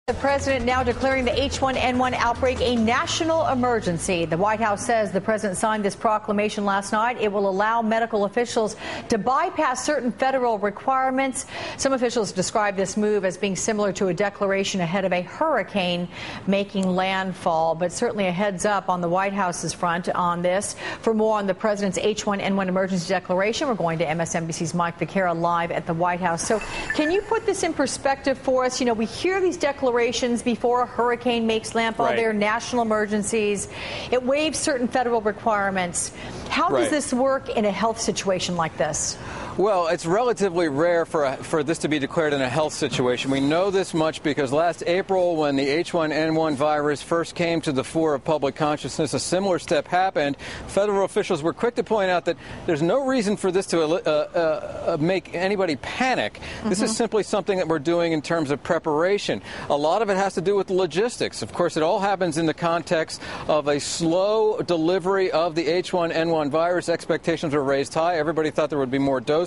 The president now declaring the H1N1 outbreak a national emergency. The White House says the president signed this proclamation last night. It will allow medical officials to bypass certain federal requirements. Some officials describe this move as being similar to a declaration ahead of a hurricane making landfall, but certainly a heads up on the White House's front on this. For more on the president's H1N1 emergency declaration, we're going to MSNBC's Mike Vaquera live at the White House. So can you put this in perspective for us? You know, we hear these declarations before a hurricane makes landfall. Right. They're national emergencies. It waives certain federal requirements. How does this work in a health situation like this? Well, it's relatively rare for this to be declared in a health situation. We know this much because last April, when the H1N1 virus first came to the fore of public consciousness, a similar step happened. Federal officials were quick to point out that there's no reason for this to make anybody panic. This is simply something that we're doing in terms of preparation. A lot of it has to do with logistics. Of course, it all happens in the context of a slow delivery of the H1N1 virus. Expectations were raised high. Everybody thought there would be more doses.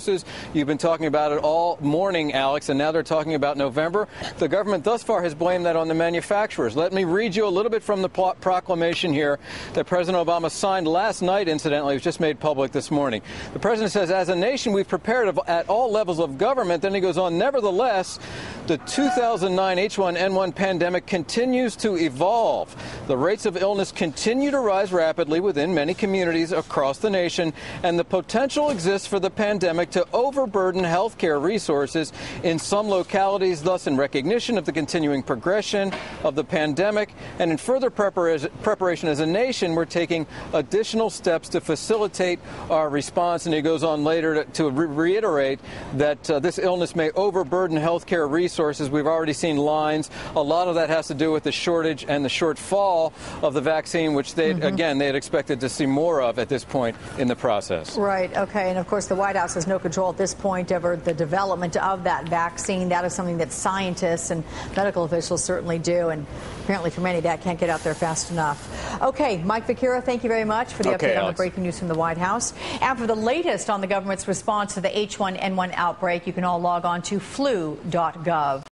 You've been talking about it all morning, Alex, and now they're talking about November. The government thus far has blamed that on the manufacturers. Let me read you a little bit from the proclamation here that President Obama signed last night, incidentally. It was just made public this morning. The president says, as a nation, we've prepared at all levels of government. Then he goes on, nevertheless, the 2009 H1N1 pandemic continues to evolve. The rates of illness continue to rise rapidly within many communities across the nation, and the potential exists for the pandemic to overburden healthcare resources in some localities. Thus, in recognition of the continuing progression of the pandemic and in further preparation as a nation, we're taking additional steps to facilitate our response. And he goes on later to reiterate that this illness may overburden healthcare resources. We've already seen lines. A lot of that has to do with the shortage and the shortfall of the vaccine, which they had expected to see more of at this point in the process. Right. Okay. And of course, the White House has no control at this point over the development of that vaccine. That is something that scientists and medical officials certainly do. And apparently for many, that can't get out there fast enough. Okay. Mike Vaquera, thank you very much for the update on the breaking news from the White House. And for the latest on the government's response to the H1N1 outbreak, you can all log on to flu.gov.